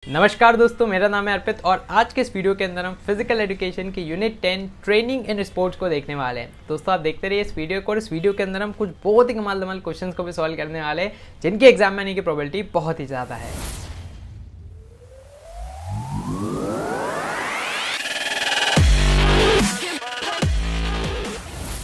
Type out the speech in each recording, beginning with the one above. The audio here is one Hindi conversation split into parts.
नमस्कार दोस्तों, मेरा नाम है अर्पित और आज के इस वीडियो के अंदर हम फिजिकल एजुकेशन की यूनिट 10 ट्रेनिंग इन स्पोर्ट्स को देखने वाले हैं। दोस्तों आप देखते रहिए इस वीडियो को और इस वीडियो के अंदर हम कुछ बहुत ही कमाल धमाल क्वेश्चंस को भी सॉल्व करने वाले हैं जिनके एग्जाम में आने की प्रोबेबिलिटी बहुत ही ज़्यादा है।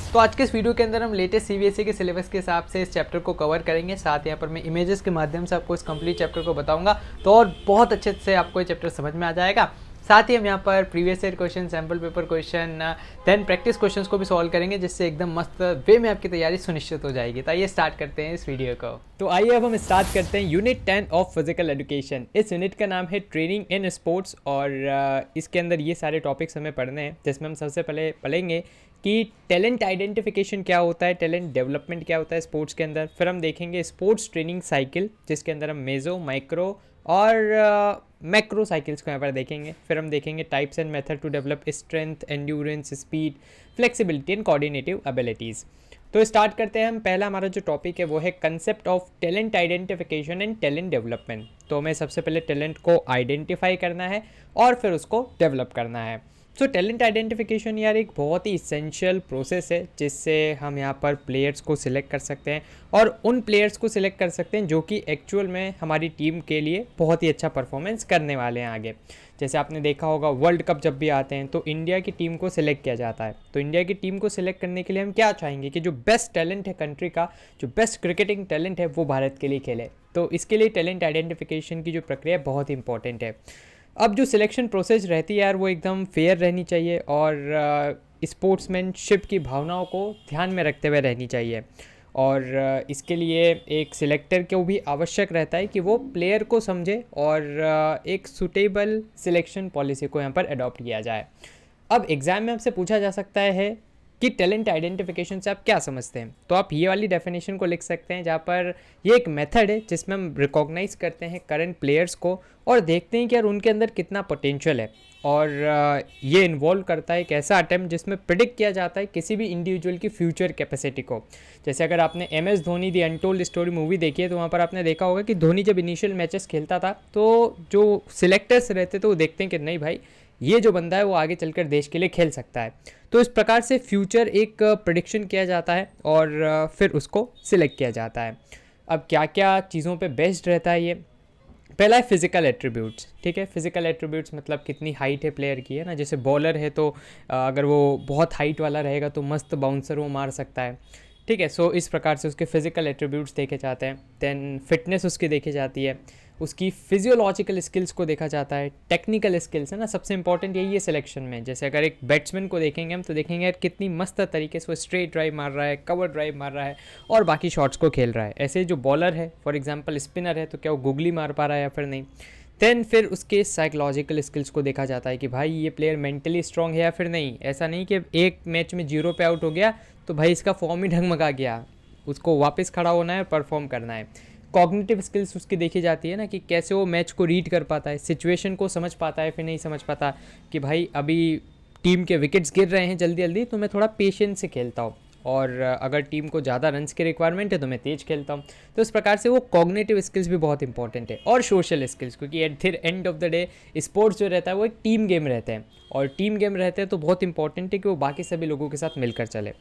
तो आज के इस वीडियो के अंदर हम लेटेस्ट सीबीएसई के सिलेबस के हिसाब से इस चैप्टर को कवर करेंगे। साथ यहाँ पर मैं इमेजेस के माध्यम से आपको इस कंप्लीट चैप्टर को बताऊंगा तो और बहुत अच्छे से आपको ये चैप्टर समझ में आ जाएगा। साथ ही हम यहाँ पर previous year question, sample paper question, then practice questions को भी सॉल्व करेंगे जिससे एकदम मस्त वे में आपकी तैयारी सुनिश्चित हो जाएगी। तो आइए स्टार्ट करते हैं इस वीडियो को। तो आइए अब हम स्टार्ट करते हैं यूनिट 10 ऑफ फिजिकल एजुकेशन। इस यूनिट का नाम है ट्रेनिंग इन स्पोर्ट्स और इसके अंदर ये सारे टॉपिक्स हमें पढ़ने हैं जिसमें हम सबसे पहले पढ़ेंगे कि टैलेंट आइडेंटिफिकेशन क्या होता है, टैलेंट डेवलपमेंट क्या होता है स्पोर्ट्स के अंदर। फिर हम देखेंगे स्पोर्ट्स ट्रेनिंग साइकिल जिसके अंदर हम मेजो, माइक्रो और मैक्रो साइकिल्स को यहाँ पर देखेंगे। फिर हम देखेंगे types and method to develop strength, endurance, speed, flexibility and coordinative abilities. तो स्टार्ट करते हैं हम। पहला हमारा जो टॉपिक है वो है concept of talent identification and talent development. तो हमें सबसे पहले टैलेंट को आइडेंटिफाई करना है और फिर उसको डेवलप करना है। सो टैलेंट आइडेंटिफिकेशन यार एक बहुत ही इसेंशियल प्रोसेस है जिससे हम यहाँ पर प्लेयर्स को सिलेक्ट कर सकते हैं और उन प्लेयर्स को सिलेक्ट कर सकते हैं जो कि एक्चुअल में हमारी टीम के लिए बहुत ही अच्छा परफॉर्मेंस करने वाले हैं आगे। जैसे आपने देखा होगा वर्ल्ड कप जब भी आते हैं तो इंडिया की टीम को सिलेक्ट किया जाता है। तो इंडिया की टीम को सिलेक्ट करने के लिए हम क्या चाहेंगे कि जो बेस्ट टैलेंट है कंट्री का, जो बेस्ट क्रिकेटिंग टैलेंट है वो भारत के लिए खेले। तो इसके लिए टैलेंट आइडेंटिफिकेशन की जो प्रक्रिया बहुत इंपॉर्टेंट है। अब जो सिलेक्शन प्रोसेस रहती है यार वो एकदम फेयर रहनी चाहिए और स्पोर्ट्समैनशिप की भावनाओं को ध्यान में रखते हुए रहनी चाहिए और इसके लिए एक सिलेक्टर को भी आवश्यक रहता है कि वो प्लेयर को समझे और एक सूटेबल सिलेक्शन पॉलिसी को यहाँ पर अडॉप्ट किया जाए। अब एग्ज़ाम में आपसे पूछा जा सकता है कि टैलेंट आइडेंटिफिकेशन से आप क्या समझते हैं, तो आप ये वाली डेफिनेशन को लिख सकते हैं जहाँ पर ये एक मेथड है जिसमें हम रिकॉग्नाइज करते हैं करंट प्लेयर्स को और देखते हैं कि यार उनके अंदर कितना पोटेंशियल है और ये इन्वॉल्व करता है एक ऐसा अटेम्प्ट जिसमें प्रिडिक्ट किया जाता है किसी भी इंडिविजुअल की फ्यूचर कैपेसिटी को। जैसे अगर आपने MS Dhoni the untold story movie देखी है तो वहाँ पर आपने देखा होगा कि धोनी जब इनिशियल मैचेस खेलता था तो जो सिलेक्टर्स रहते थे वो देखते हैं कि नहीं भाई ये जो बंदा है वो आगे चलकर देश के लिए खेल सकता है। तो इस प्रकार से फ्यूचर एक प्रेडिक्शन किया जाता है और फिर उसको सिलेक्ट किया जाता है। अब क्या क्या चीज़ों पे बेस्ड रहता है ये? पहला है फिजिकल एट्रीब्यूट्स। ठीक है, फिजिकल एट्रीब्यूट्स मतलब कितनी हाइट है प्लेयर की, है ना। जैसे बॉलर है तो अगर वो बहुत हाइट वाला रहेगा तो मस्त बाउंसर वो मार सकता है। ठीक है, सो इस प्रकार से उसके फिजिकल एट्रीब्यूट्स देखे जाते हैं। देन फिटनेस उसकी देखी जाती है, उसकी फिजियोलॉजिकल स्किल्स को देखा जाता है, टेक्निकल स्किल्स, है ना। सबसे इंपॉर्टेंट यही है सिलेक्शन में। जैसे अगर एक बैट्समैन को देखेंगे हम तो देखेंगे यार कितनी मस्त तरीके से वो स्ट्रेट ड्राइव मार रहा है, कवर ड्राइव मार रहा है और बाकी शॉट्स को खेल रहा है। ऐसे जो बॉलर है फॉर एग्जांपल स्पिनर है तो क्या वो गुगली मार पा रहा है या फिर नहीं। देन फिर उसके साइकोलॉजिकल स्किल्स को देखा जाता है कि भाई ये प्लेयर मेंटली स्ट्रांग है या फिर नहीं। ऐसा नहीं कि एक मैच में 0 पे आउट हो गया तो भाई इसका फॉर्म ही ढगमगा गया, उसको वापस खड़ा होना है और परफॉर्म करना है। कॉग्निटिव स्किल्स उसकी देखी जाती है ना कि कैसे वो मैच को रीड कर पाता है, सिचुएशन को समझ पाता है फिर नहीं समझ पाता कि भाई अभी टीम के विकेट्स गिर रहे हैं जल्दी जल्दी तो मैं थोड़ा पेशेंस से खेलता हूँ और अगर टीम को ज़्यादा रन्स की रिक्वायरमेंट है तो मैं तेज खेलता हूँ। तो इस प्रकार से वो कॉग्निटिव स्किल्स भी बहुत इंपॉर्टेंट है और सोशल स्किल्स, क्योंकि at the end of the day sports जो रहता है वो एक टीम गेम रहते हैं और टीम गेम रहते हैं तो बहुत इंपॉर्टेंट है कि वो बाकी सभी लोगों के साथ मिलकर चले।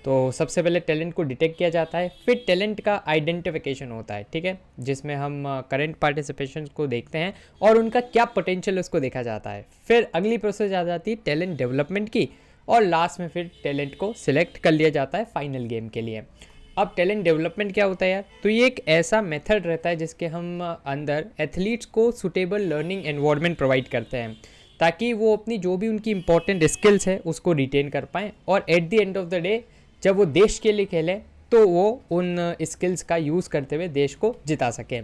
तो सबसे पहले टैलेंट को डिटेक्ट किया जाता है, फिर टैलेंट का आइडेंटिफिकेशन होता है। ठीक है, जिसमें हम करंट पार्टिसिपेशन को देखते हैं और उनका क्या पोटेंशियल उसको देखा जाता है। फिर अगली प्रोसेस आ जाती है टैलेंट डेवलपमेंट की और लास्ट में फिर टैलेंट को सिलेक्ट कर लिया जाता है फाइनल गेम के लिए। अब टैलेंट डेवलपमेंट क्या होता है यार? तो ये एक ऐसा मेथड रहता है जिसके हम अंदर एथलीट्स को सुटेबल लर्निंग एनवायरनमेंट प्रोवाइड करते हैं ताकि वो अपनी जो भी उनकी इंपॉर्टेंट स्किल्स है उसको रिटेन कर पाएँ और at the end of the day जब वो देश के लिए खेलें तो वो उन स्किल्स का यूज़ करते हुए देश को जिता सकें।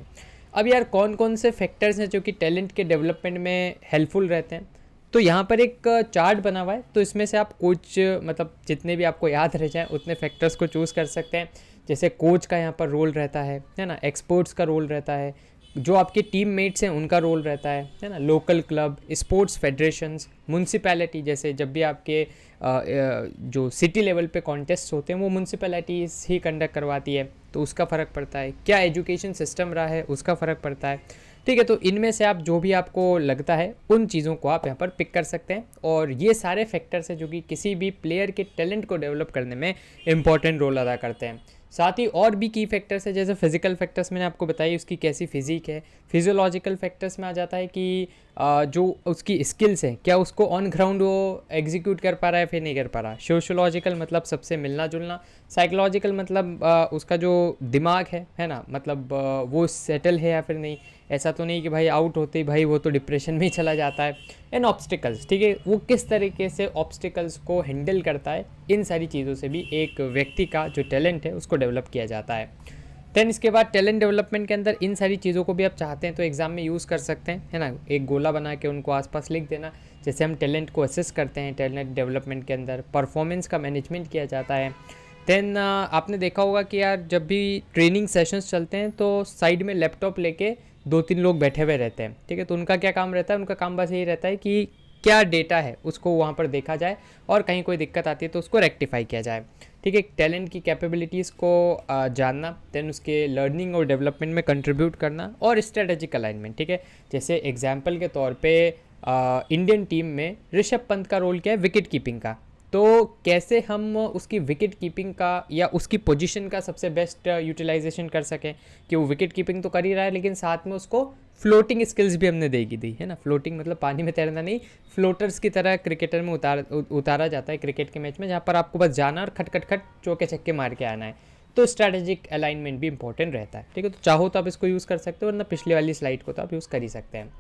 अब यार कौन कौन से फैक्टर्स हैं जो कि टैलेंट के डेवलपमेंट में हेल्पफुल रहते हैं? तो यहाँ पर एक चार्ट बना हुआ है तो इसमें से आप कुछ मतलब जितने भी आपको याद रह जाएँ उतने फैक्टर्स को चूज़ कर सकते हैं। जैसे कोच का यहाँ पर रोल रहता है ना, एक्सपर्ट्स का रोल रहता है, जो आपके टीम मेट्स हैं उनका रोल रहता है ना, local club, sports federations, municipality. जैसे जब भी आपके जो सिटी लेवल पे कॉन्टेस्ट होते हैं वो म्यूनसिपैलिटीज़ ही कंडक्ट करवाती है तो उसका फ़र्क पड़ता है। क्या एजुकेशन सिस्टम रहा है उसका फ़र्क पड़ता है। ठीक है, तो इनमें से आप जो भी आपको लगता है उन चीज़ों को आप यहाँ पर पिक कर सकते हैं, और ये सारे फैक्टर्स हैं जो कि किसी भी प्लेयर के टैलेंट को डेवलप करने में इंपॉर्टेंट रोल अदा करते हैं। साथ ही और भी की फैक्टर्स है, जैसे फिजिकल फैक्टर्स मैंने आपको बताई उसकी कैसी फिजिक है। फिजियोलॉजिकल फैक्टर्स में आ जाता है कि जो उसकी स्किल्स हैं क्या उसको ऑन ग्राउंड वो एग्जीक्यूट कर पा रहा है फिर नहीं कर पा रहा। सोशोलॉजिकल मतलब सबसे मिलना जुलना। साइकोलॉजिकल मतलब उसका जो दिमाग है ना, मतलब वो सेटल है या फिर नहीं। ऐसा तो नहीं कि भाई आउट होते ही भाई वो तो डिप्रेशन में ही चला जाता है। एंड ऑब्स्टिकल्स, ठीक है, वो किस तरीके से ऑब्स्टिकल्स को हैंडल करता है, इन सारी चीज़ों से भी एक व्यक्ति का जो टैलेंट है उसको डेवलप किया जाता है। देन इसके बाद टैलेंट डेवलपमेंट के अंदर इन सारी चीज़ों को भी आप चाहते हैं तो एग्जाम में यूज़ कर सकते हैं, है ना। एक गोला बना के उनको आसपास लिख देना, जैसे हम टैलेंट को असेस करते हैं टैलेंट डेवलपमेंट के अंदर परफॉर्मेंस का मैनेजमेंट किया जाता है। देन आपने देखा होगा कि यार जब भी ट्रेनिंग सेशंस चलते हैं तो साइड में लैपटॉप लेके 2-3 लोग बैठे हुए रहते हैं, ठीक है। तो उनका क्या काम रहता है, उनका काम बस यही रहता है कि क्या डेटा है उसको वहाँ पर देखा जाए और कहीं कोई दिक्कत आती है तो उसको रेक्टिफाई किया जाए, ठीक है। टैलेंट की कैपेबिलिटीज़ को जानना, देन उसके लर्निंग और डेवलपमेंट में कंट्रीब्यूट करना, और स्ट्रेटेजिक अलाइनमेंट, ठीक है। जैसे एग्जाम्पल के तौर पे इंडियन टीम में ऋषभ पंत का रोल क्या है, विकेट कीपिंग का। तो कैसे हम उसकी विकेट कीपिंग का या उसकी पोजीशन का सबसे बेस्ट यूटिलाइजेशन कर सकें कि वो विकेट कीपिंग तो कर ही रहा है लेकिन साथ में उसको फ्लोटिंग स्किल्स भी हमने देगी दी, है ना। फ्लोटिंग मतलब पानी में तैरना नहीं, फ्लोटर्स की तरह क्रिकेटर में उतारा जाता है क्रिकेट के मैच में, जहाँ पर आपको बस जाना और खट खट खट चौके छक्के मार के आना है। तो स्ट्रैटेजिक अलाइनमेंट भी इंपॉर्टेंट रहता है, ठीक है। तो चाहो तो आप इसको यूज़ कर सकते हो, वरना पिछले वाली स्लाइड को तो आप यूज़ कर ही सकते हैं।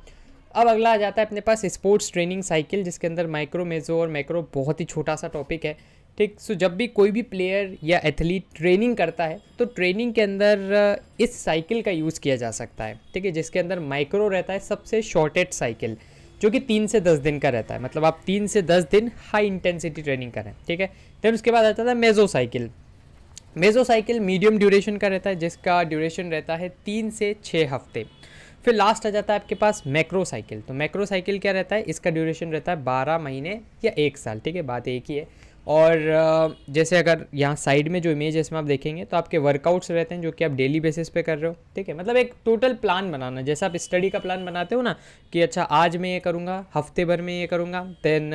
अब अगला आ जाता है अपने पास स्पोर्ट्स ट्रेनिंग साइकिल, जिसके अंदर माइक्रो, मेजो और मैक्रो बहुत ही छोटा सा टॉपिक है, ठीक। सो जब भी कोई भी प्लेयर या एथलीट ट्रेनिंग करता है तो ट्रेनिंग के अंदर इस साइकिल का यूज़ किया जा सकता है, ठीक है। जिसके अंदर माइक्रो रहता है सबसे शॉर्टेस्ट साइकिल, जो कि 3 से 10 दिन का रहता है, मतलब आप 3 से 10 दिन हाई इंटेंसिटी ट्रेनिंग करें, ठीक है। फिर उसके बाद आता था मेजो साइकिल। मेजो साइकिल मीडियम ड्यूरेशन का रहता है, जिसका ड्यूरेशन रहता है 3 से 6 हफ्ते। फिर लास्ट आ जाता है आपके पास मैक्रो साइकिल। तो मैक्रो साइकिल क्या रहता है, इसका ड्यूरेशन रहता है 12 महीने या 1 साल, ठीक है, बात एक ही है। और जैसे अगर यहाँ साइड में जो इमेज है इसमें आप देखेंगे तो आपके वर्कआउट्स रहते हैं जो कि आप डेली बेसिस पे कर रहे हो, ठीक है। मतलब एक टोटल प्लान बनाना, जैसे आप स्टडी का प्लान बनाते हो ना कि अच्छा आज मैं ये करूँगा, हफ्ते भर में ये करूँगा, देन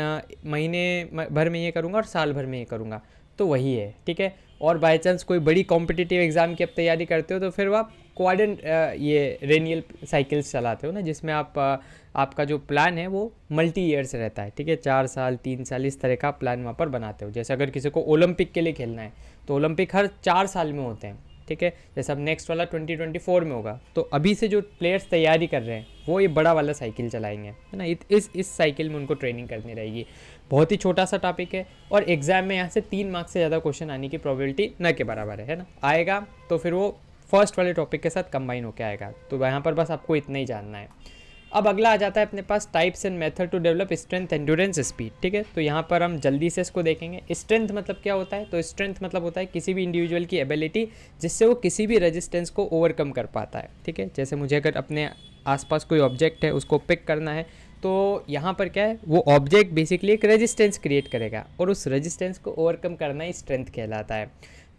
महीने भर में ये करूँगा और साल भर में ये करूँगा, तो वही है, ठीक है। और बाई चांस कोई बड़ी कॉम्पिटिटिव एग्ज़ाम की आप तैयारी करते हो तो फिर आप क्वाड्रेंट ये रेनियल साइकिल्स चलाते हो ना, जिसमें आपका जो प्लान है वो मल्टी ईयर्स रहता है, ठीक है। 4 साल 3 साल इस तरह का प्लान वहाँ पर बनाते हो। जैसे अगर किसी को ओलंपिक के लिए खेलना है तो ओलंपिक हर 4 साल में होते हैं, ठीक है। जैसे अब नेक्स्ट वाला 2024 में होगा, तो अभी से जो प्लेयर्स तैयारी कर रहे हैं वो ये बड़ा वाला साइकिल चलाएंगे, है ना। इस साइकिल में उनको ट्रेनिंग करनी रहेगी। बहुत ही छोटा सा टॉपिक है और एग्जाम में यहाँ से 3 मार्क्स से ज़्यादा क्वेश्चन आने की प्रोबेबिलिटी न के बराबर है ना। आएगा तो फिर वो फर्स्ट वाले टॉपिक के साथ कंबाइन होकर आएगा। तो यहाँ पर बस आपको इतना ही जानना है। अब अगला आ जाता है अपने पास types and method to develop strength, endurance, speed, ठीक है। तो यहाँ पर हम जल्दी से इसको देखेंगे। स्ट्रेंथ मतलब क्या होता है, तो स्ट्रेंथ मतलब होता है किसी भी इंडिविजुअल की एबिलिटी जिससे वो किसी भी रेजिस्टेंस को ओवरकम कर पाता है, ठीक है। जैसे मुझे अगर अपने आसपास कोई ऑब्जेक्ट है उसको पिक करना है तो यहाँ पर क्या है, वो ऑब्जेक्ट बेसिकली एक रेजिस्टेंस क्रिएट करेगा और उस रेजिस्टेंस को ओवरकम करना ही स्ट्रेंथ कहलाता है।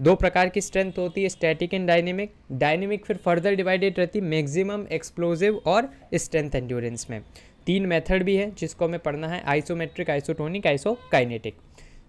2 प्रकार की स्ट्रेंथ होती है, स्टैटिक एंड डायनेमिक। डायनेमिक फिर फर्दर डिवाइडेड रहती है मैक्सिमम, एक्सप्लोजिव और स्ट्रेंथ एंड्योरेंस में। 3 मेथड भी है जिसको हमें पढ़ना है, आइसोमेट्रिक, आइसोटोनिक, आइसोकाइनेटिक।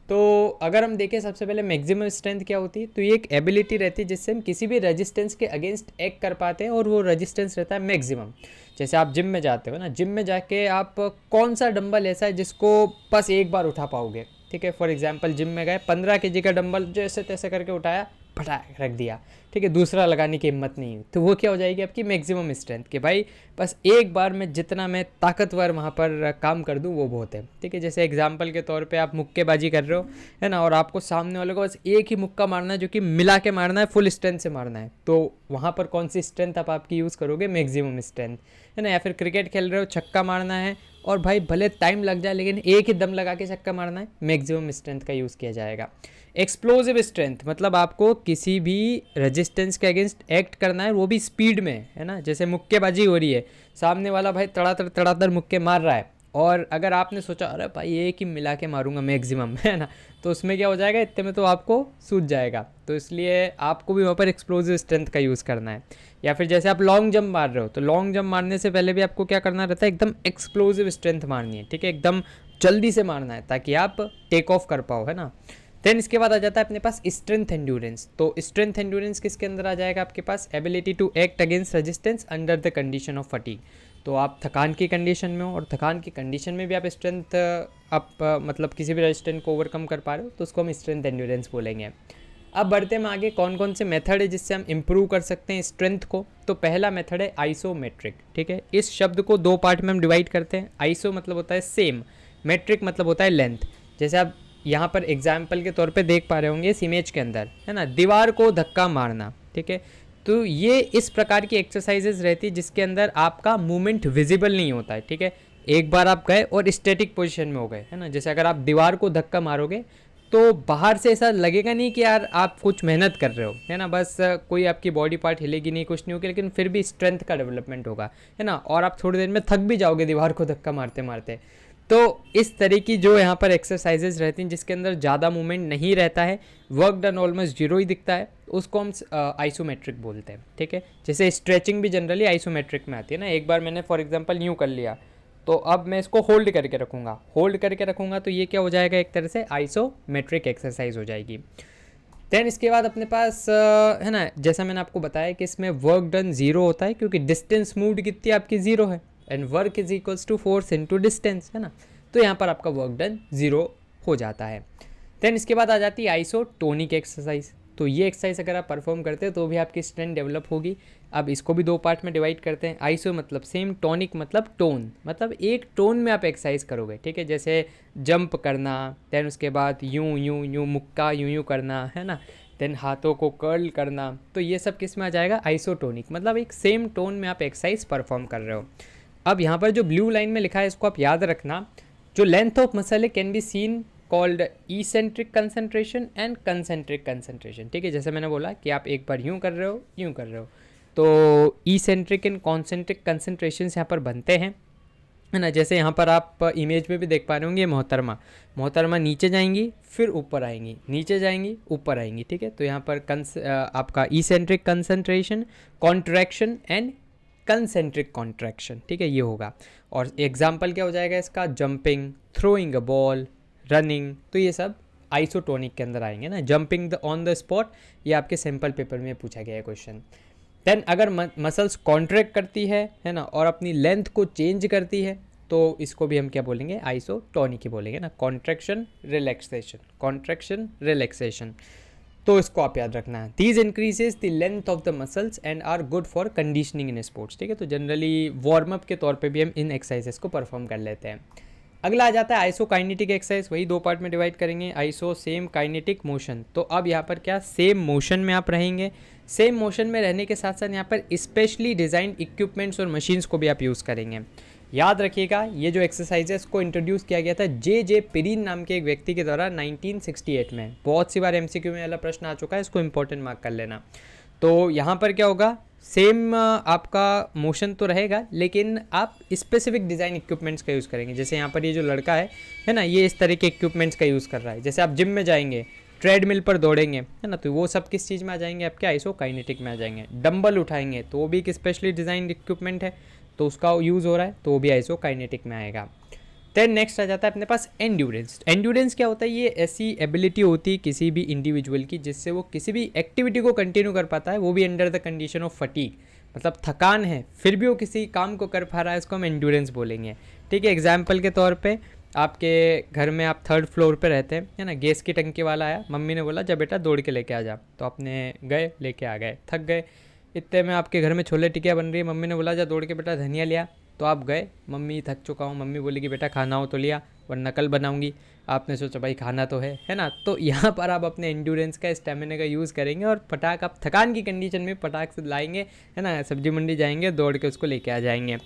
तो अगर हम देखें सबसे पहले मैक्सिमम स्ट्रेंथ क्या होती है, तो ये एक एबिलिटी रहती है जिससे हम किसी भी रेजिस्टेंस के अगेंस्ट एक्ट कर पाते हैं और वो रेजिस्टेंस रहता है मैक्सिमम। जैसे आप जिम में जाते हो ना, जिम में जाके आप कौन सा डंबल ऐसा है जिसको बस एक बार उठा पाओगे, ठीक है। फॉर एग्जांपल जिम में गए 15 kg का डंबल जैसे तैसे करके उठाया, फटा रख दिया, ठीक है, दूसरा लगाने की हिम्मत नहीं हुई, तो वो क्या हो जाएगी आपकी मैक्सिमम स्ट्रेंथ कि भाई बस एक बार में जितना मैं ताकतवर वहाँ पर काम कर दूँ वो बहुत है, ठीक है। जैसे एग्जांपल के तौर पे आप मुक्केबाजी कर रहे हो, है ना, और आपको सामने वाले को बस एक ही मुक्का मारना है जो कि मिला के मारना है, फुल स्ट्रेंथ से मारना है, तो वहाँ पर कौन सी स्ट्रेंथ आप आपकी यूज़ करोगे, मैक्सिमम स्ट्रेंथ, है ना। या फिर क्रिकेट खेल रहे हो, छक्का मारना है और भाई भले टाइम लग जाए लेकिन एक ही दम लगा के छक्का मारना है, मैक्सिमम स्ट्रेंथ का यूज़ किया जाएगा। एक्सप्लोजिव स्ट्रेंथ मतलब आपको किसी भी रेजिस्टेंस के अगेंस्ट एक्ट करना है, वो भी स्पीड में, है ना। जैसे मुक्केबाजी हो रही है, सामने वाला भाई तड़ातड़ मुक्के मार रहा है और अगर आपने सोचा अरे भाई एक ही मिला के मारूंगा मैक्सिमम, है ना, तो उसमें क्या हो जाएगा, इतने में तो आपको सूझ जाएगा। तो इसलिए आपको भी वहाँ पर एक्सप्लोजिव स्ट्रेंथ का यूज़ करना है। या फिर जैसे आप लॉन्ग जंप मार रहे हो तो लॉन्ग जंप मारने से पहले भी आपको क्या करना रहता है, एकदम एक्सप्लोसिव स्ट्रेंथ मारनी है, ठीक है, एकदम जल्दी से मारना है ताकि आप टेक ऑफ कर पाओ, है ना। देन इसके बाद आ जाता है अपने पास स्ट्रेंथ एंड्योरेंस। तो स्ट्रेंथ एंड्योरेंस किसके अंदर आ जाएगा आपके पास, ability to act against resistance under the condition of fatigue. तो आप थकान की कंडीशन में हो और थकान की कंडीशन में भी आप स्ट्रेंथ आप मतलब किसी भी रेजिस्टेंस को ओवरकम कर पा रहे हो तो उसको हम स्ट्रेंथ एंड्योरेंस बोलेंगे। अब बढ़ते हैं आगे, कौन कौन से मेथड है जिससे हम इम्प्रूव कर सकते हैं स्ट्रेंथ को। तो पहला मेथड है आइसोमेट्रिक, ठीक है। इस शब्द को दो पार्ट में हम डिवाइड करते हैं। आइसो मतलब होता है सेम, मेट्रिक मतलब होता है लेंथ। जैसे आप यहाँ पर एग्जाम्पल के तौर पे देख पा रहे होंगे इस इमेज के अंदर, है ना, दीवार को धक्का मारना, ठीक है। तो ये इस प्रकार की एक्सरसाइजेज रहती है जिसके अंदर आपका मूवमेंट विजिबल नहीं होता है, ठीक है। एक बार आप गए और स्टैटिक पोजीशन में हो गए, है ना। जैसे अगर आप दीवार को धक्का मारोगे तो बाहर से ऐसा लगेगा नहीं कि यार आप कुछ मेहनत कर रहे हो, है ना, बस कोई आपकी बॉडी पार्ट हिलेगी नहीं, कुछ नहीं होगी, लेकिन फिर भी स्ट्रेंथ का डेवलपमेंट होगा, है ना। और आप थोड़ी देर में थक भी जाओगे दीवार को धक्का मारते मारते। तो इस तरह की जो यहाँ पर एक्सरसाइजेज रहती हैं जिसके अंदर ज़्यादा मूवमेंट नहीं रहता है, वर्क डन ऑलमोस्ट जीरो ही दिखता है, उसको हम आइसोमेट्रिक बोलते हैं, ठीक है। जैसे स्ट्रेचिंग भी जनरली आइसोमेट्रिक में आती है ना। एक बार मैंने फॉर एग्जांपल यूँ कर लिया तो अब मैं इसको होल्ड करके रखूँगा तो ये क्या हो जाएगा, एक तरह से आइसोमेट्रिक एक्सरसाइज हो जाएगी। देन इसके बाद अपने पास है ना, जैसा मैंने आपको बताया कि इसमें वर्क डन जीरो होता है क्योंकि डिस्टेंस मूव्ड कितनी आपकी जीरो है, and work is equals to force into distance, है ना। तो यहाँ पर आपका वर्क डन जीरो हो जाता है। देन इसके बाद आ जाती है आइसोटोनिक एक्सरसाइज। तो ये एक्सरसाइज अगर आप परफॉर्म करते हो तो भी आपकी स्ट्रेंथ डेवलप होगी। अब इसको भी दो पार्ट में डिवाइड करते हैं। आइसो मतलब सेम, टोनिक मतलब टोन, मतलब एक टोन में आप एक्सरसाइज करोगे, ठीक है। जैसे जंप करना, देन उसके बाद यूं यूं यूं मुक्का यूं यूं करना, है ना, देन हाथों को कर्ल करना। तो ये सब किस में आ जाएगा, आइसोटोनिक, मतलब एक सेम टोन में आप एक्सरसाइज परफॉर्म कर रहे हो। अब यहाँ पर जो ब्लू लाइन में लिखा है इसको आप याद रखना। जो लेंथ ऑफ मसल है can be seen called eccentric concentration and concentric concentration, ठीक है। जैसे मैंने बोला कि आप एक बार यूं कर रहे हो, यूं कर रहे हो, तो इसेंट्रिक एंड कॉन्सेंट्रिक कंसंट्रेशन यहाँ पर बनते हैं, है ना। जैसे यहाँ पर आप इमेज में भी देख पा रहे होंगे मोहतरमा नीचे जाएंगी फिर ऊपर आएंगी, नीचे जाएंगी ऊपर आएंगी, ठीक है। तो यहाँ पर आपका eccentric concentration, contraction and concentric contraction, ठीक है, ये होगा। और एग्जाम्पल क्या हो जाएगा इसका, jumping, throwing a ball, running. तो ये सब आइसोटोनिक के अंदर आएंगे ना। जंपिंग ऑन द स्पॉट, ये आपके सैम्पल पेपर में पूछा गया है क्वेश्चन। देन अगर मसल्स कॉन्ट्रैक्ट करती है ना, और अपनी लेंथ को चेंज करती है तो इसको भी हम क्या बोलेंगे, आइसोटोनिक ही बोलेंगे ना। कॉन्ट्रैक्शन रिलैक्सेशन, तो इसको आप याद रखना है। These increases the length of the muscles and are good for conditioning in sports, ठीक है। तो जनरली वार्म अप के तौर पे भी हम इन एक्सरसाइजेस को परफॉर्म कर लेते हैं। अगला आ जाता है आइसोकाइनेटिक एक्सरसाइज, वही दो पार्ट में डिवाइड करेंगे। आइसो सेम काइनेटिक मोशन, तो अब यहाँ पर क्या, सेम मोशन में आप रहेंगे। सेम मोशन में रहने के साथ साथ यहाँ पर स्पेशली डिज़ाइंड इक्विपमेंट्स और मशीन्स को भी आप यूज़ करेंगे। याद रखिएगा ये जो एक्सरसाइज है इसको इंट्रोड्यूस किया गया था जे पेरिन नाम के एक व्यक्ति के द्वारा 1968 में। बहुत सी बार एमसीक्यू में वाला प्रश्न आ चुका है, इसको इंपॉर्टेंट मार्क कर लेना। तो यहाँ पर क्या होगा, सेम आपका मोशन तो रहेगा लेकिन आप स्पेसिफिक डिज़ाइन इक्विपमेंट्स का यूज़ करेंगे। जैसे यहाँ पर ये जो लड़का है ना, ये इस तरह के इक्विपमेंट्स का यूज़ कर रहा है। जैसे आप जिम में जाएंगे, ट्रेडमिल पर दौड़ेंगे, है ना, तो वो सब किस चीज़ में आ जाएंगे, आपके आइसोकाइनेटिक में आ जाएंगे। डंबल उठाएंगे तो वो भी एक स्पेशली डिज़ाइंड इक्विपमेंट है, तो उसका यूज़ हो रहा है, तो वो भी आइसोकाइनेटिक में आएगा। देन नेक्स्ट आ जाता है अपने पास एंड्योरेंस। एंड्योरेंस क्या होता है, ये ऐसी एबिलिटी होती है किसी भी इंडिविजुअल की जिससे वो किसी भी एक्टिविटी को कंटिन्यू कर पाता है, वो भी under the condition of fatigue, मतलब थकान है फिर भी वो किसी काम को कर पा रहा है, इसको हम एंड्योरेंस बोलेंगे, ठीक है। एग्जाम्पल के तौर पे आपके घर में आप 3rd फ्लोर पे रहते हैं, है ना, गैस की टंकी वाला आया, मम्मी ने बोला जा बेटा दौड़ के लेके आ जा, तो आपने गए, लेके आ गए, थक गए, इतने में आपके घर में छोले टिकिया बन रही है, मम्मी ने बोला जा दौड़ के बेटा धनिया लिया, तो आप गए, मम्मी थक चुका हूँ, मम्मी बोली कि बेटा खाना हो तो लिया वरना कल बनाऊंगी, आपने सोचा भाई खाना तो है ना। तो यहाँ पर आप अपने एंड्योरेंस का, स्टेमिना का यूज़ करेंगे और फटाक आप थकान की कंडीशन में फटाक से लाएंगे, है ना, सब्जी मंडी जाएंगे, दौड़ के उसको लेके आ जाएंगे।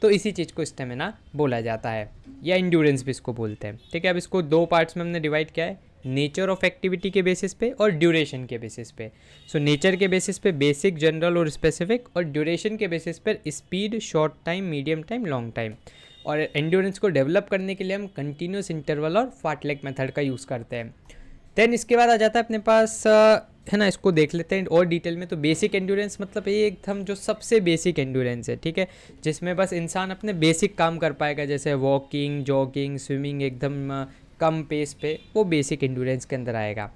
तो इसी चीज़ को स्टेमिना बोला जाता है, या एंड्योरेंस भी इसको बोलते हैं, ठीक है। अब इसको दो पार्ट्स में हमने डिवाइड किया है, नेचर ऑफ एक्टिविटी के बेसिस पे और ड्यूरेशन के बेसिस पे। सो नेचर के बेसिस पे बेसिक, जनरल और स्पेसिफिक, और ड्यूरेशन के बेसिस पर speed, short time, medium time, long time. और एंड्योरेंस को डेवलप करने के लिए हम कंटिन्यूस इंटरवल और फार्टलेक मेथड का यूज़ करते हैं। देन इसके बाद आ जाता है अपने पास है ना, इसको देख लेते हैं और डिटेल में। तो बेसिक एंड्योरेंस मतलब ये एकदम जो सबसे बेसिक एंड्योरेंस है, ठीक है, जिसमें बस इंसान अपने बेसिक काम कर पाएगा, जैसे वॉकिंग, जॉगिंग, स्विमिंग, एकदम कम पेस पे, वो बेसिक एंड्योरेंस के अंदर आएगा।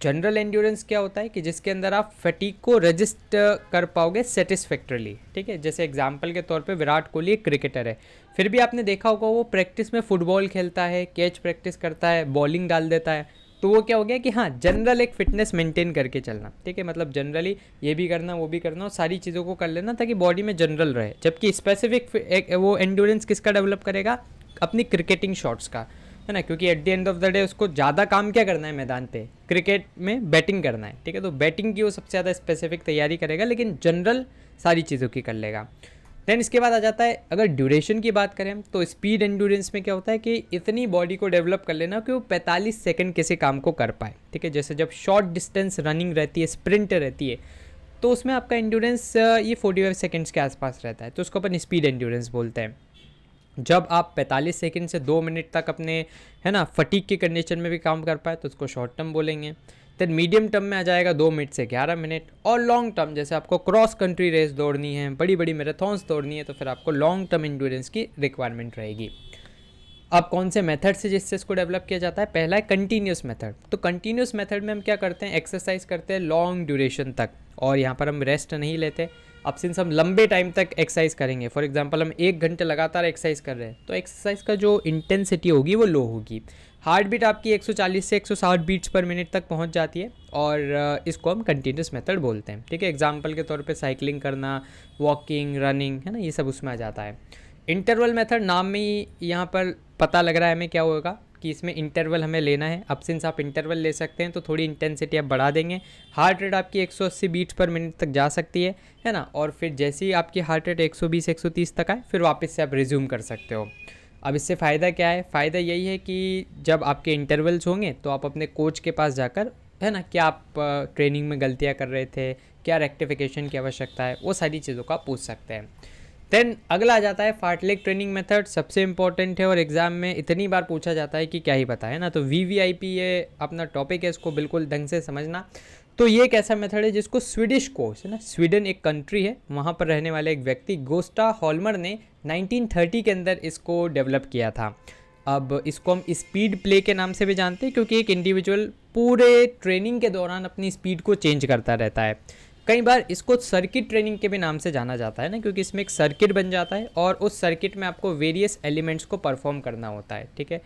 जनरल एंड्योरेंस क्या होता है कि जिसके अंदर आप फटीग को रजिस्ट कर पाओगे सेटिस्फैक्टरली, ठीक है। जैसे एग्जांपल के तौर पे विराट कोहली एक क्रिकेटर है, फिर भी आपने देखा होगा वो प्रैक्टिस में फुटबॉल खेलता है, कैच प्रैक्टिस करता है, बॉलिंग डाल देता है, तो वो क्या हो गया कि हाँ, जनरल एक फिटनेस मेंटेन करके चलना, ठीक है, मतलब जनरली ये भी करना, वो भी करना, और सारी चीज़ों को कर लेना ताकि बॉडी में जनरल रहे। जबकि स्पेसिफिक वो एंड्योरेंस किसका डेवलप करेगा, अपनी क्रिकेटिंग शॉट्स का, है ना, क्योंकि at the end of the day उसको ज़्यादा काम क्या करना है मैदान पे, क्रिकेट में बैटिंग करना है, ठीक है। तो बैटिंग की वो सबसे ज़्यादा स्पेसिफिक तैयारी करेगा, लेकिन जनरल सारी चीज़ों की कर लेगा। देन इसके बाद आ जाता है, अगर ड्यूरेशन की बात करें तो स्पीड एंड्योरेंस में क्या होता है कि इतनी बॉडी को डेवलप कर लेना कि वो 45 सेकंड किसी काम को कर पाए, ठीक है। जैसे जब शॉर्ट डिस्टेंस रनिंग रहती है, स्प्रिंट रहती है, तो उसमें आपका एंड्योरेंस ये 45 सेकंड्स के आसपास रहता है, तो उसको अपन स्पीड एंड्योरेंस बोलते हैं। जब आप 45 सेकंड से 2 मिनट तक अपने, है ना, फटीग की कंडीशन में भी काम कर पाए तो उसको शॉर्ट टर्म बोलेंगे। देन मीडियम टर्म में आ जाएगा 2 मिनट से 11 मिनट, और लॉन्ग टर्म जैसे आपको क्रॉस कंट्री रेस दौड़नी है, बड़ी बड़ी मैराथन्स दौड़नी है, तो फिर आपको लॉन्ग टर्म एंड्योरेंस की रिक्वायरमेंट रहेगी। अब कौन से मेथड से जिससे इसको डेवलप किया जाता है, पहला है कंटिन्यूस मेथड। तो कंटिन्यूस मेथड में हम क्या करते हैं, एक्सरसाइज करते हैं लॉन्ग ड्यूरेशन तक, और यहाँ पर हम रेस्ट नहीं लेते। अब सिंस हम लंबे टाइम तक एक्सरसाइज करेंगे, फॉर एग्जांपल हम 1 घंटे लगातार एक्सरसाइज कर रहे हैं, तो एक्सरसाइज का जो इंटेंसिटी होगी वो लो होगी, हार्ट बीट आपकी 140 से 160 बीट्स पर मिनट तक पहुंच जाती है, और इसको हम कंटिन्यूस मेथड बोलते हैं, ठीक है। एग्जांपल के तौर पे साइकिलिंग करना, वॉकिंग, रनिंग, है ना, ये सब उसमें आ जाता है। इंटरवल मेथड नाम में ही यहाँ पर पता लग रहा है हमें क्या होगा कि इसमें इंटरवल हमें लेना है। अब सिंस आप इंटरवल ले सकते हैं तो थोड़ी इंटेंसिटी आप बढ़ा देंगे, हार्ट रेट आपकी 180 बीट्स पर मिनट तक जा सकती है ना, और फिर जैसे ही आपकी हार्ट रेट 120-130 तक आए फिर वापस से आप रिज्यूम कर सकते हो। अब इससे फ़ायदा क्या है, फ़ायदा यही है कि जब आपके इंटरवल्स होंगे तो आप अपने कोच के पास जाकर, है ना, क्या आप ट्रेनिंग में गलतियाँ कर रहे थे, क्या रेक्टिफिकेशन की आवश्यकता है, वो सारी चीज़ों का पूछ सकते हैं। देन अगला आ जाता है फार्टलेग ट्रेनिंग मेथड, सबसे इंपॉर्टेंट है और एग्जाम में इतनी बार पूछा जाता है कि क्या ही पता है ना। तो वीवीआईपी ये अपना टॉपिक है, इसको बिल्कुल ढंग से समझना। तो ये एक ऐसा मेथड है जिसको स्वीडिश कोच, है ना, स्वीडन एक कंट्री है, वहाँ पर रहने वाले एक व्यक्ति गोस्टा हॉल्मर ने 1930 के अंदर इसको डेवलप किया था। अब इसको हम स्पीड प्ले के नाम से भी जानते हैं, क्योंकि एक इंडिविजुअल पूरे ट्रेनिंग के दौरान अपनी स्पीड को चेंज करता रहता है। कई बार इसको सर्किट ट्रेनिंग के भी नाम से जाना जाता है ना, क्योंकि इसमें एक सर्किट बन जाता है और उस सर्किट में आपको वेरियस एलिमेंट्स को परफॉर्म करना होता है, ठीक है।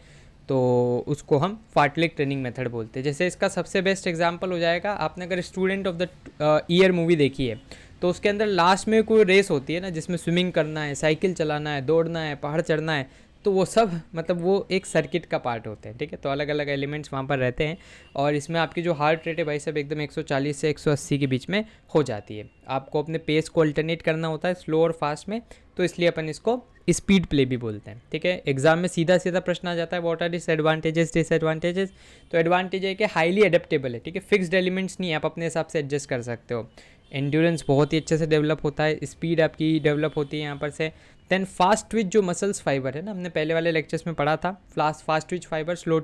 तो उसको हम फार्टलेग ट्रेनिंग मेथड बोलते हैं। जैसे इसका सबसे बेस्ट एग्जांपल हो जाएगा, आपने अगर student of the year movie देखी है तो उसके अंदर लास्ट में कोई रेस होती है ना, जिसमें स्विमिंग करना है, साइकिल चलाना है, दौड़ना है, पहाड़ चढ़ना है, तो वो सब मतलब वो एक सर्किट का पार्ट होते हैं, ठीक है। तो अलग अलग एलिमेंट्स वहाँ पर रहते हैं, और इसमें आपकी जो हार्ट रेट है भाई साहब एकदम 140 से 180 के बीच में हो जाती है। आपको अपने पेस को अल्टरनेट करना होता है स्लो और फास्ट में, तो इसलिए अपन इसको स्पीड प्ले भी बोलते हैं, ठीक है। एग्जाम में सीधा सीधा प्रश्न आ जाता है, व्हाट आर डिसएडवांटेजेस, डिसएडवांटेजेस। तो एडवांटेज है कि हाईली एडेप्टेबल है, ठीक है, फिक्स्ड एलिमेंट्स नहीं है, आप अपने हिसाब से एडजस्ट कर सकते हो। एंड्योरेंस बहुत ही अच्छे से डेवलप होता है, स्पीड आपकी डेवलप होती है यहाँ पर से। देन फास्ट ट्विच जो मसल्स फाइबर है ना, हमने पहले वाले लेक्चर्स में पढ़ा था, fast Twitch fibre, slow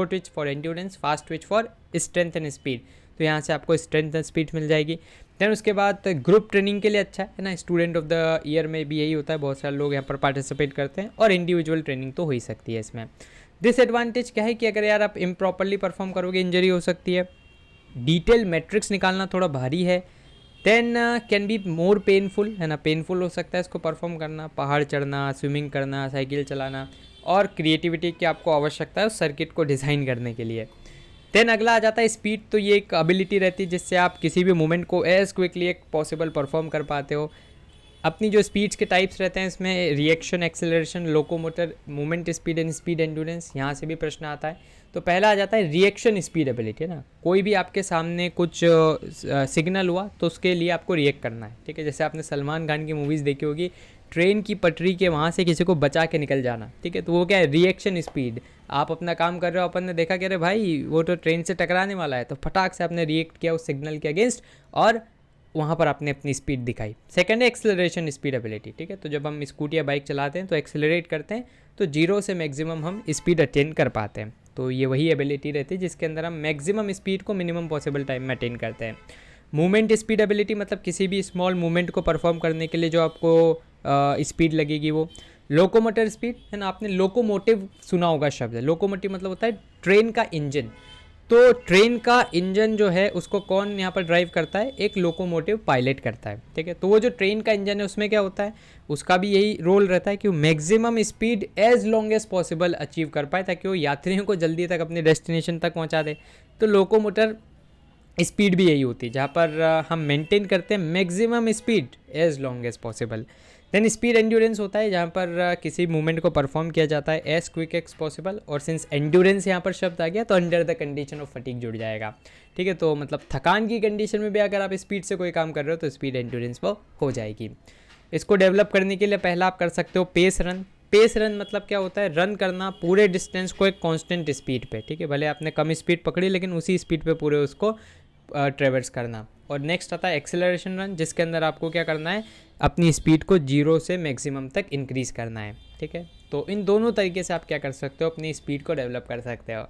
Twitch for endurance, fast Twitch for strength and speed. तो यहाँ से आपको स्ट्रेंथ एंड स्पीड मिल जाएगी। देन उसके बाद ग्रुप ट्रेनिंग के लिए अच्छा है ना, स्टूडेंट ऑफ द ईयर में भी यही होता है, बहुत सारे लोग यहाँ पर पार्टिसिपेट करते हैं, और इंडिविजुअल ट्रेनिंग तो हो ही सकती है इसमें। डिसएडवांटेज क्या है कि अगर यार आप इम्प्रॉपरली परफॉर्म करोगे इंजरी हो सकती है, डिटेल मैट्रिक्स निकालना थोड़ा भारी है, then can be more painful, है ना, पेनफुल हो सकता है इसको परफॉर्म करना, पहाड़ चढ़ना, स्विमिंग करना, साइकिल चलाना, और क्रिएटिविटी की आपको आवश्यकता है उस सर्किट को डिज़ाइन करने के लिए। देन अगला आ जाता है स्पीड। तो ये एक एबिलिटी रहती है जिससे आप किसी भी मूवमेंट को एज क्विकली एक पॉसिबल परफॉर्म कर पाते हो। अपनी जो स्पीड्स के टाइप्स रहते हैं इसमें reaction, acceleration, locomotor, movement speed and speed endurance, यहाँ से भी प्रश्न आता है। तो पहला आ जाता है रिएक्शन स्पीड एबिलिटी, है ना, कोई भी आपके सामने कुछ सिग्नल हुआ तो उसके लिए आपको रिएक्ट करना है, ठीक है। जैसे आपने सलमान खान की मूवीज़ देखी होगी, ट्रेन की पटरी के वहाँ से किसी को बचा के निकल जाना, ठीक है, तो वो क्या है, रिएक्शन स्पीड। आप अपना काम कर रहे हो, अपन ने देखा कि अरे भाई वो तो ट्रेन से टकराने वाला है, तो फटाक से आपने रिएक्ट किया उस सिग्नल के अगेंस्ट, और वहाँ पर आपने अपनी स्पीड दिखाई। सेकंड है एक्सेलरेशन स्पीड एबिलिटी, ठीक है। तो जब हम स्कूटी या बाइक चलाते हैं तो एक्सेलरेट करते हैं तो 0 से मैक्सिमम हम स्पीड अटेन कर पाते हैं। तो ये वही एबिलिटी रहती है जिसके अंदर हम मैक्सिमम स्पीड को मिनिमम पॉसिबल टाइम में अटेन करते हैं। मूवमेंट स्पीड एबिलिटी मतलब किसी भी स्मॉल मूवमेंट को परफॉर्म करने के लिए जो आपको स्पीड लगेगी वो। लोकोमोटर स्पीड है ना, आपने लोकोमोटिव सुना होगा शब्द, लोकोमोटिव मतलब होता है ट्रेन का इंजन। तो ट्रेन का इंजन जो है उसको कौन यहाँ पर ड्राइव करता है, एक लोकोमोटिव पायलट करता है, ठीक है। तो वो जो ट्रेन का इंजन है उसमें क्या होता है, उसका भी यही रोल रहता है कि वो maximum speed as long as possible achieve कर पाए ताकि वो यात्रियों को जल्दी तक अपने डेस्टिनेशन तक पहुँचा दे। तो लोकोमोटर स्पीड भी यही होती है जहाँ पर हम मेंटेन करते हैं maximum speed as long as possible. Then speed endurance होता है जहाँ पर किसी मूवमेंट को परफॉर्म किया जाता है एज क्विक एज पॉसिबल, और सिंस एंड्योरेंस यहाँ पर शब्द आ गया तो under the condition of fatigue जुड़ जाएगा, ठीक है। तो मतलब थकान की कंडीशन में भी अगर आप स्पीड से कोई काम कर रहे हो तो स्पीड एंड्योरेंस वो हो जाएगी। इसको डेवलप करने के लिए पहला आप कर सकते हो पेस रन। पेस रन मतलब क्या होता है, रन करना पूरे डिस्टेंस को एक कांस्टेंट स्पीड पे, ठीक है। भले आपने कम स्पीड पकड़ी लेकिन उसी स्पीड पे पूरे उसको ट्रेवर्स करना। और नेक्स्ट आता है एक्सेलरेशन रन, जिसके अंदर आपको क्या करना है, अपनी स्पीड को 0 से मैक्सिमम तक इंक्रीज़ करना है, ठीक है। तो इन दोनों तरीके से आप क्या कर सकते हो, अपनी स्पीड को डेवलप कर सकते हो।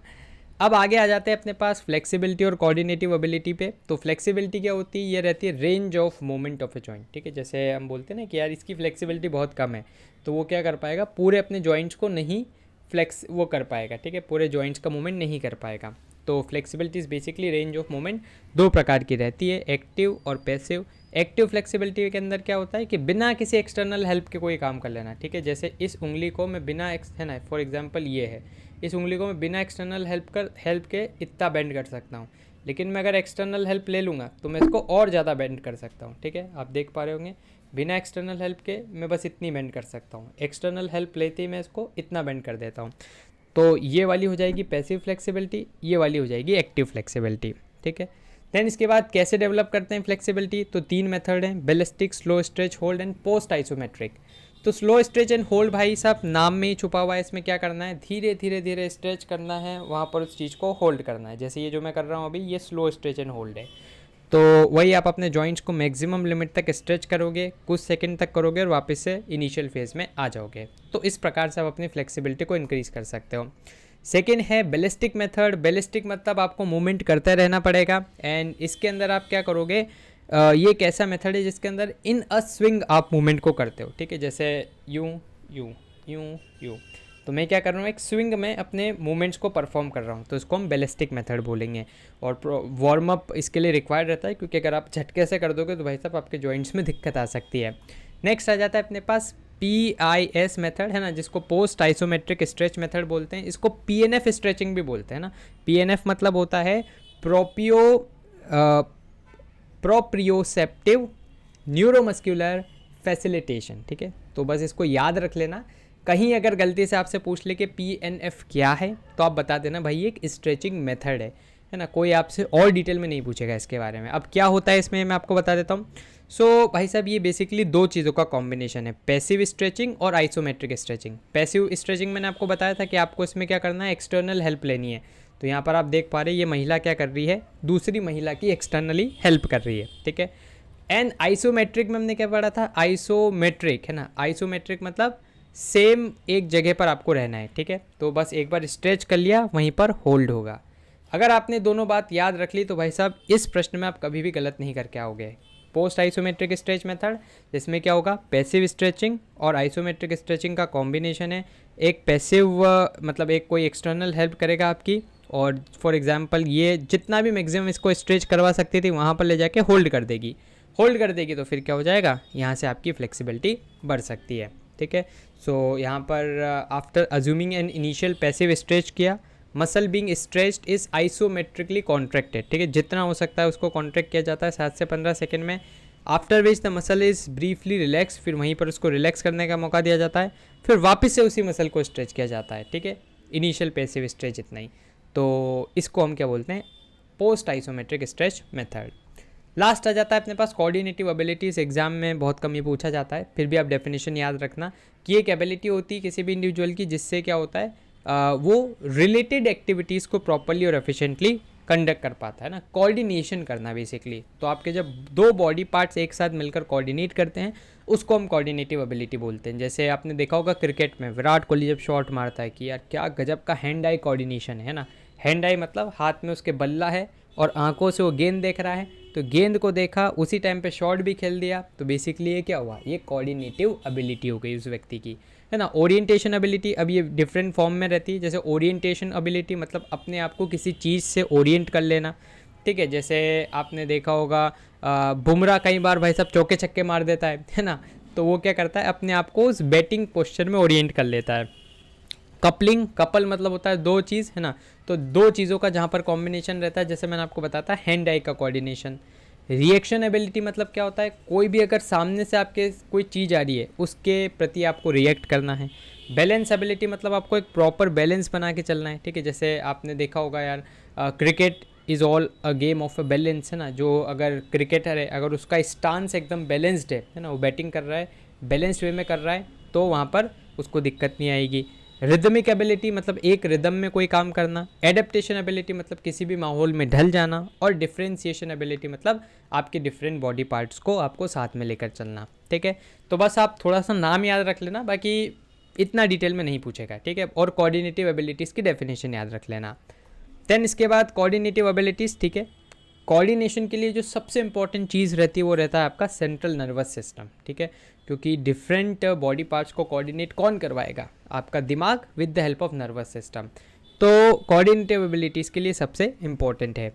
अब आगे आ जाते हैं अपने पास फ्लेक्सिबिलिटी और कोऑर्डिनेटिव एबिलिटी पे। तो फ्लेक्सिबिलिटी क्या होती है, ये रहती है range of movement of a joint, ठीक है। जैसे हम बोलते हैं ना कि यार इसकी फ्लेक्सिबिलिटी बहुत कम है, तो वो क्या कर पाएगा, पूरे अपने जॉइंट्स को नहीं फ्लेक्स वो कर पाएगा, ठीक है, पूरे जॉइंट्स का मूवमेंट नहीं कर पाएगा। तो flexibility is basically range of movement दो प्रकार की रहती है, एक्टिव और पैसिव। एक्टिव फ्लेक्सिबिलिटी के अंदर क्या होता है कि बिना किसी एक्सटर्नल हेल्प के कोई काम कर लेना, ठीक है। जैसे इस उंगली को मैं बिना है ना, फॉर एग्जांपल ये है, इस उंगली को मैं बिना एक्सटर्नल हेल्प के इतना बेंड कर सकता हूँ, लेकिन मैं अगर एक्सटर्नल हेल्प ले लूँगा तो मैं इसको और ज़्यादा बेंड कर सकता हूँ, ठीक है। आप देख पा रहे होंगे बिना एक्सटर्नल हेल्प के मैं बस इतनी बेंड कर सकता हूँ, एक्सटर्नल हेल्प लेते ही मैं इसको इतना बेंड कर देता हूँ। तो ये वाली हो जाएगी पैसिव फ्लेक्सिबिलिटी, ये वाली हो जाएगी एक्टिव फ्लेक्सिबिलिटी, ठीक है। देन इसके बाद कैसे डेवलप करते हैं फ्लेक्सिबिलिटी, तो 3 मेथड हैं, ballistic, slow stretch hold and post isometric. तो स्लो स्ट्रेच एंड होल्ड भाई साहब नाम में ही छुपा हुआ है, इसमें क्या करना है, धीरे धीरे धीरे स्ट्रेच करना है, वहाँ पर उस चीज़ को होल्ड करना है। जैसे ये जो मैं कर रहा हूँ अभी, ये स्लो स्ट्रेच एंड होल्ड है। तो वही आप अपने जॉइंट्स को मैक्सिमम लिमिट तक स्ट्रेच करोगे, कुछ सेकंड तक करोगे और वापस से इनिशियल फेज में आ जाओगे। तो इस प्रकार से आप अपनी फ्लेक्सिबिलिटी को इंक्रीज़ कर सकते हो। सेकेंड है बैलिस्टिक मेथड। बैलिस्टिक मतलब आपको मूवमेंट करते रहना पड़ेगा, एंड इसके अंदर आप क्या करोगे, ये एक ऐसा मेथड है जिसके अंदर इन अ स्विंग आप मूवमेंट को करते हो, ठीक है। जैसे यूँ यूँ यूँ यूँ, तो मैं क्या कर रहा हूँ, एक स्विंग में अपने मूवमेंट्स को परफॉर्म कर रहा हूँ, तो इसको हम बैलिस्टिक मेथड बोलेंगे। और वार्म अप इसके लिए रिक्वायर्ड रहता है, क्योंकि अगर आप झटके से कर दोगे तो भाई साहब आपके जॉइंट्स में दिक्कत आ सकती है। नेक्स्ट आ जाता है अपने पास PIS मेथड, है ना, जिसको पोस्ट आइसोमेट्रिक स्ट्रेच मेथड बोलते हैं। इसको PNF स्ट्रेचिंग भी बोलते हैं ना। PNF मतलब होता है प्रोप्रियोसेप्टिव न्यूरोमस्कुलर फैसिलिटेशन, ठीक है। तो बस इसको याद रख लेना, कहीं अगर गलती से आपसे पूछ ले कि PNF क्या है तो आप बता देना भाई ये एक स्ट्रेचिंग मेथड है ना। कोई आपसे और डिटेल में नहीं पूछेगा इसके बारे में। अब क्या होता है इसमें मैं आपको बता देता हूँ। सो भाई साहब ये बेसिकली दो चीज़ों का कॉम्बिनेशन है, पैसिव स्ट्रेचिंग और आइसोमेट्रिक स्ट्रेचिंग। पैसिव स्ट्रेचिंग मैंने आपको बताया था कि आपको इसमें क्या करना है, एक्सटर्नल हेल्प लेनी है। तो यहाँ पर आप देख पा रहे हैं ये महिला क्या कर रही है, दूसरी महिला की एक्सटर्नली हेल्प कर रही है, ठीक है। एंड आइसोमेट्रिक में हमने क्या पढ़ा था, आइसोमेट्रिक, है ना। आइसोमेट्रिक मतलब सेम एक जगह पर आपको रहना है, ठीक है। तो बस एक बार स्ट्रेच कर लिया, वहीं पर होल्ड होगा। अगर आपने दोनों बात याद रख ली तो भाई साहब इस प्रश्न में आप कभी भी गलत नहीं करके आओगे। पोस्ट आइसोमेट्रिक स्ट्रेच मेथड, जिसमें क्या होगा, पैसिव स्ट्रेचिंग और आइसोमेट्रिक स्ट्रेचिंग का कॉम्बिनेशन है। एक पैसिव मतलब एक कोई एक्सटर्नल हेल्प करेगा आपकी, और फॉर एग्जांपल ये जितना भी मैक्सिमम इसको स्ट्रेच करवा सकती थी वहाँ पर ले जाके होल्ड कर देगी। होल्ड कर देगी तो फिर क्या हो जाएगा, यहाँ से आपकी फ्लेक्सिबिलिटी बढ़ सकती है, ठीक है। सो यहाँ पर after assuming an initial passive stretch किया, muscle being stretched is isometrically contracted, ठीक है। जितना हो सकता है उसको कॉन्ट्रैक्ट किया जाता है 7 से 15 सेकेंड में। After which the muscle is briefly relax, फिर वहीं पर उसको रिलैक्स करने का मौका दिया जाता है, फिर वापस से उसी मसल को स्ट्रेच किया जाता है, ठीक है। इनिशियल पैसिव स्ट्रेच इतना ही। तो इसको हम क्या बोलते हैं, post isometric stretch method. Last आ जाता है अपने पास कोऑर्डिनेटिव एबिलिटीज़। एग्जाम में बहुत कम ये पूछा जाता है, फिर भी आप डेफिनेशन याद रखना कि एक एबिलिटी होती है किसी भी इंडिविजुअल की जिससे क्या होता है, वो रिलेटेड एक्टिविटीज़ को प्रॉपरली और एफिशिएंटली कंडक्ट कर पाता है ना। कोऑर्डिनेशन करना बेसिकली, तो आपके जब दो बॉडी पार्ट्स एक साथ मिलकर कोऑर्डिनेट करते हैं, उसको हम कोऑर्डिनेटिव एबिलिटी बोलते हैं। जैसे आपने देखा होगा क्रिकेट में विराट कोहली जब शॉट मारता है कि यार क्या गजब का हैंड आई कोऑर्डिनेशन है ना। हैंड आई मतलब हाथ में उसके बल्ला है और आंखों से वो गेंद देख रहा है, तो गेंद को देखा उसी टाइम पे शॉट भी खेल दिया, तो बेसिकली ये क्या हुआ, ये कोऑर्डिनेटिव एबिलिटी हो गई उस व्यक्ति की, है ना। ओरिएंटेशन एबिलिटी अब ये डिफरेंट फॉर्म में रहती है। जैसे ओरिएंटेशन एबिलिटी मतलब अपने आप को किसी चीज़ से ओरिएंट कर लेना, ठीक है। जैसे आपने देखा होगा बुमराह कई बार भाई साहब चौके छक्के मार देता है ना, तो वो क्या करता है अपने आप को उस बैटिंग पोस्चर में ओरिएंट कर लेता है। कपलिंग, कपल मतलब होता है दो चीज़, है ना, तो दो चीज़ों का जहाँ पर कॉम्बिनेशन रहता है, जैसे मैंने आपको बताया हैंड आई का कोऑर्डिनेशन। रिएक्शन एबिलिटी मतलब क्या होता है, कोई भी अगर सामने से आपके कोई चीज़ आ रही है उसके प्रति आपको रिएक्ट करना है। बैलेंस एबिलिटी मतलब आपको एक प्रॉपर बैलेंस बना के चलना है, ठीक है। जैसे आपने देखा होगा यार cricket is all a game of a balance, है ना। जो अगर क्रिकेटर है अगर उसका स्टांस एकदम बैलेंस्ड है ना, वो बैटिंग कर रहा है बैलेंस्ड वे में कर रहा है, तो वहाँ पर उसको दिक्कत नहीं आएगी। रिदमिक एबिलिटी मतलब एक रिदम में कोई काम करना। एडेप्टेशन एबिलिटी मतलब किसी भी माहौल में ढल जाना। और डिफ्रेंशिएशन एबिलिटी मतलब आपके डिफरेंट बॉडी पार्ट्स को आपको साथ में लेकर चलना, ठीक है। तो बस आप थोड़ा सा नाम याद रख लेना, बाकी इतना डिटेल में नहीं पूछेगा, ठीक है। और कोऑर्डिनेटिव एबिलिटीज़ की डेफिनेशन याद रख लेना। देन इसके बाद कोऑर्डिनेटिव एबिलिटीज़, ठीक है। कोऑर्डिनेशन के लिए जो सबसे इंपॉर्टेंट चीज़ रहती है वो रहता है आपका सेंट्रल नर्वस सिस्टम, ठीक है। क्योंकि डिफरेंट बॉडी पार्ट्स को कोऑर्डिनेट कौन करवाएगा, आपका दिमाग with the help of nervous system. तो कोऑर्डिनेटिव एबिलिटीज़ के लिए सबसे इम्पॉर्टेंट है।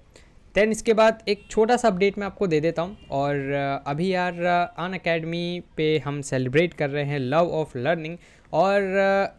देन इसके बाद एक छोटा सा अपडेट मैं आपको दे देता हूँ। और अभी यार अन अकेडमी पे हम सेलिब्रेट कर रहे हैं लव ऑफ लर्निंग, और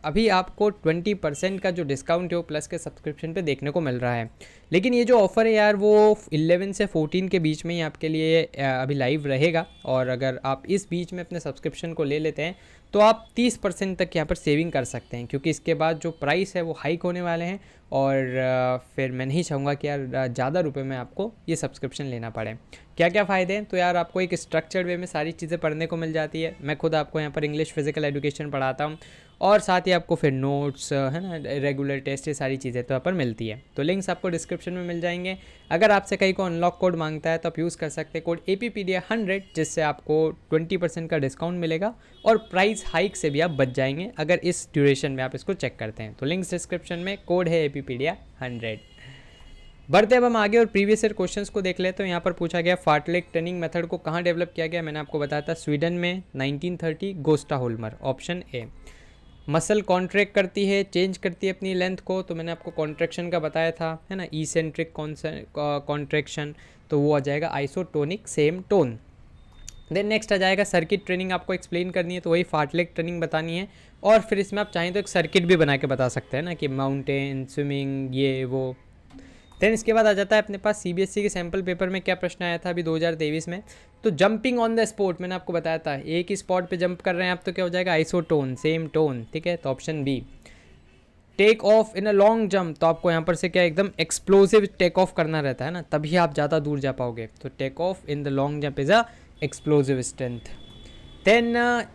अभी आपको 20% का जो डिस्काउंट है वो प्लस के सब्सक्रिप्शन पे देखने को मिल रहा है। लेकिन ये जो ऑफ़र है यार वो 11 से 14 के बीच में ही आपके लिए अभी लाइव रहेगा। और अगर आप इस बीच में अपने सब्सक्रिप्शन को ले लेते हैं तो आप 30% तक यहाँ पर सेविंग कर सकते हैं, क्योंकि इसके बाद जो प्राइस है वो हाइक होने वाले हैं। और फिर मैं नहीं चाहूँगा कि यार ज़्यादा रुपए में आपको ये सब्सक्रिप्शन लेना पड़े। क्या क्या फ़ायदे हैं, तो यार आपको एक स्ट्रक्चर्ड वे में सारी चीज़ें पढ़ने को मिल जाती है। मैं खुद आपको यहाँ पर इंग्लिश फिजिकल एजुकेशन पढ़ाता हूँ, और साथ ही आपको फिर नोट्स, है ना, रेगुलर टेस्ट, ये सारी चीज़ें तो यहाँ पर मिलती है। तो लिंक्स आपको डिस्क्रिप्शन में मिल जाएंगे। अगर आपसे कहीं को अनलॉक कोड मांगता है तो आप यूज़ कर सकते हैं कोड APPDIA100, जिससे आपको 20% का डिस्काउंट मिलेगा और प्राइस हाइक से भी आप बच जाएंगे अगर इस ड्यूरेशन में आप इसको चेक करते हैं। तो लिंक्स डिस्क्रिप्शन में, कोड है APPDIA100। बढ़ते अब हम आगे और प्रीवियस ईयर क्वेश्चंस को देख लेते हैं। तो यहाँ पर पूछा गया फार्टलेग ट्रेनिंग मेथड को कहाँ डेवलप किया गया, मैंने आपको बताया था स्वीडन में 1930 गोस्टा होल्मर, ऑप्शन ए। मसल कॉन्ट्रैक्ट करती है, चेंज करती है अपनी लेंथ को, तो मैंने आपको कॉन्ट्रैक्शन का बताया था, है ना, इसेंट्रिक कॉन्ट्रैक्शन, तो वो आ जाएगा isotonic same tone. Then next आ जाएगा सर्किट ट्रेनिंग, आपको एक्सप्लेन करनी है तो वही फार्टलेग ट्रेनिंग बतानी है। और फिर इसमें आप चाहें तो एक सर्किट भी बना के बता सकते हैं ना, कि माउंटेन स्विमिंग ये वो। देन इसके बाद आ जाता है अपने पास CBSE के सैम्पल पेपर में क्या प्रश्न आया था अभी 2023 में। तो जंपिंग ऑन द स्पॉट, मैंने आपको बताया था एक ही स्पॉट पे जंप कर रहे हैं आप, तो क्या हो जाएगा आइसोटोन सेम टोन, ठीक है। तो option B. Take off in a long jump, तो आपको यहाँ पर से क्या एकदम एक्सप्लोसिव टेक ऑफ करना रहता है ना, तभी आप ज़्यादा दूर जा पाओगे। तो take off in the long jump is a explosive strength. Then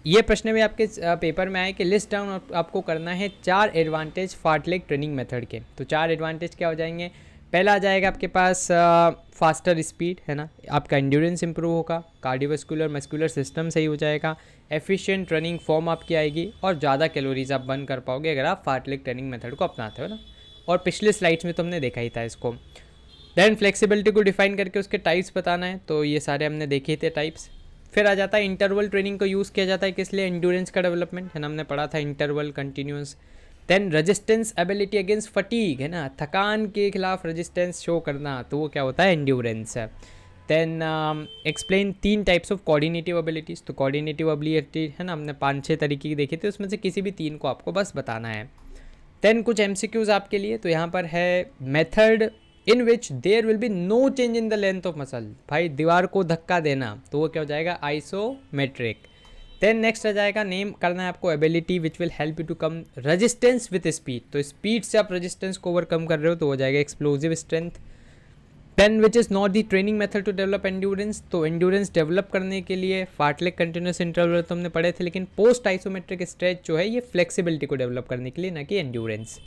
ये प्रश्न भी आपके पेपर में आए कि लिस्ट डाउन आपको करना है 4 एडवांटेज फार्टलेग ट्रेनिंग मेथड के। तो 4 एडवांटेज क्या हो जाएंगे, पहला आ जाएगा आपके पास फास्टर स्पीड, है ना, आपका एंड्योरेंस इंप्रूव होगा, कार्डियोवास्कुलर मस्कुलर सिस्टम सही हो जाएगा, एफिशिएंट रनिंग फॉर्म आपकी आएगी, और ज़्यादा कैलोरीज आप बर्न कर पाओगे अगर आप फार्टलेग ट्रेनिंग मेथड को अपनाते हो ना। और पिछले स्लाइड्स में तो हमने देखा ही था इसको। देन फ्लेक्सिबिलिटी को डिफाइन करके उसके टाइप्स बताना है, तो ये सारे हमने देखे थे टाइप्स। फिर आ जाता है इंटरवल ट्रेनिंग को यूज़ किया जाता है किस लिए, एंड्योरेंस का डेवलपमेंट, है ना, हमने पढ़ा था interval continuous. Then resistance ability against fatigue, है ना, थकान के खिलाफ रेजिस्टेंस शो करना, तो वो क्या होता है endurance. Then explain 3 types of coordinative abilities, तो कोऑर्डिनेटिव एबिलिटी, है ना, हमने 5-6 तरीके की देखी थी, उसमें से किसी भी 3 को आपको बस बताना है। देन कुछ MCQs आपके लिए, तो यहाँ पर है method in which there will be no change in the length of muscle, भाई दीवार को धक्का देना, तो वो क्या हो जाएगा आइसोमेट्रिक। देन नेक्स्ट आ जाएगा नेम करना है आपको ability which will help you to come resistance with speed, तो स्पीड से आप रेजिस्टेंस को ओवरकम कर रहे हो तो हो जाएगा explosive strength. Then which is not the training method to develop endurance, तो एंड्योरेंस डेवलप करने के लिए फार्टलेग कंटिन्यूस इंटरवल तो हमने पढ़े थे, लेकिन पोस्ट आइसोमेट्रिक स्ट्रेच जो है ये फ्लेक्सिबिलिटी को डेवलप करने के लिए, ना कि एंड्योरेंस।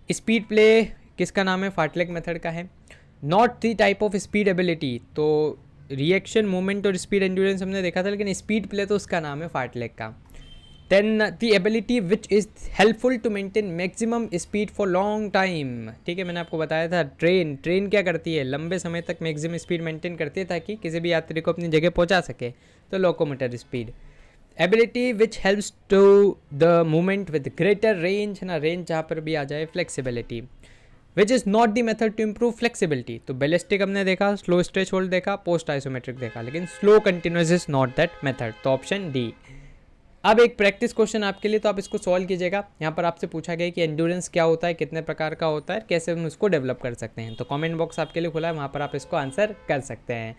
स्पीड प्ले किसका नाम है, फार्टलेग मेथड का है। Not the type of speed ability, तो रिएक्शन, मोमेंट और स्पीड एंड्योरेंस हमने देखा था, लेकिन स्पीड प्ले तो उसका नाम है फार्टलेग का। Then the ability which is helpful to maintain maximum speed for long time. ठीक है, मैंने आपको बताया था ट्रेन क्या करती है, लंबे समय तक मैक्सिमम स्पीड मेंटेन करती है ताकि किसी भी यात्री को अपनी जगह पहुंचा सके, तो locomotor speed. Ability which helps to the movement with greater range, है ना, रेंज जहाँ पर भी आ जाए। Flexibility which is not the method to improve flexibility, तो बैलिस्टिक हमने देखा, स्लो स्ट्रेच होल्ड देखा, पोस्ट आइसोमेट्रिक देखा, लेकिन slow continuous is not that method, तो ऑप्शन डी। अब एक प्रैक्टिस क्वेश्चन आपके लिए, तो आप इसको सॉल्व कीजिएगा। यहाँ पर आपसे पूछा गया कि एंड्योरेंस क्या होता है, कितने प्रकार का होता है, कैसे हम उसको डेवलप कर सकते हैं, तो कमेंट बॉक्स आपके लिए खुला है, वहाँ पर आप इसको आंसर कर सकते हैं।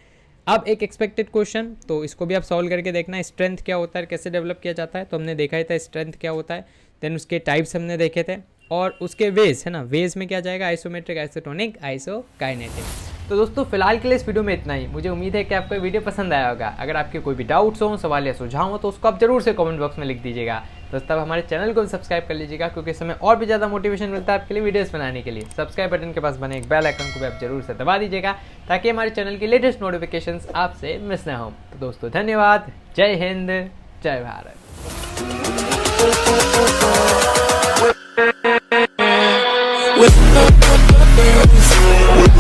अब एक एक्सपेक्टेड क्वेश्चन, तो इसको भी आप सॉल्व करके देखना, स्ट्रेंथ क्या होता है, कैसे डेवलप किया जाता है, तो हमने देखा ही था स्ट्रेंथ क्या होता है। देन उसके टाइप्स हमने देखे थे, और उसके वेज, है ना, वेज में क्या जाएगा, आइसोमेट्रिक, आइसोटोनिक, आइसोकाइनेटिक। तो दोस्तों फिलहाल के लिए इस वीडियो में इतना ही। मुझे उम्मीद है कि आपको ये वीडियो पसंद आया होगा। अगर आपके कोई भी डाउट्स हो, सवाल या सुझाव हो, तो उसको आप जरूर से कमेंट बॉक्स में लिख दीजिएगा। दोस्तों आप हमारे चैनल को भी सब्सक्राइब कर लीजिएगा, क्योंकि इस समय और भी ज़्यादा मोटिवेशन मिलता है आपके लिए वीडियोस बनाने के लिए। सब्सक्राइब बटन के पास बने एक बेल आइकन को भी आप जरूर से दबा दीजिएगा, ताकि हमारे चैनल की लेटेस्ट नोटिफिकेशंस आपसे मिस ना हो। तो दोस्तों धन्यवाद, जय हिंद, जय भारत। with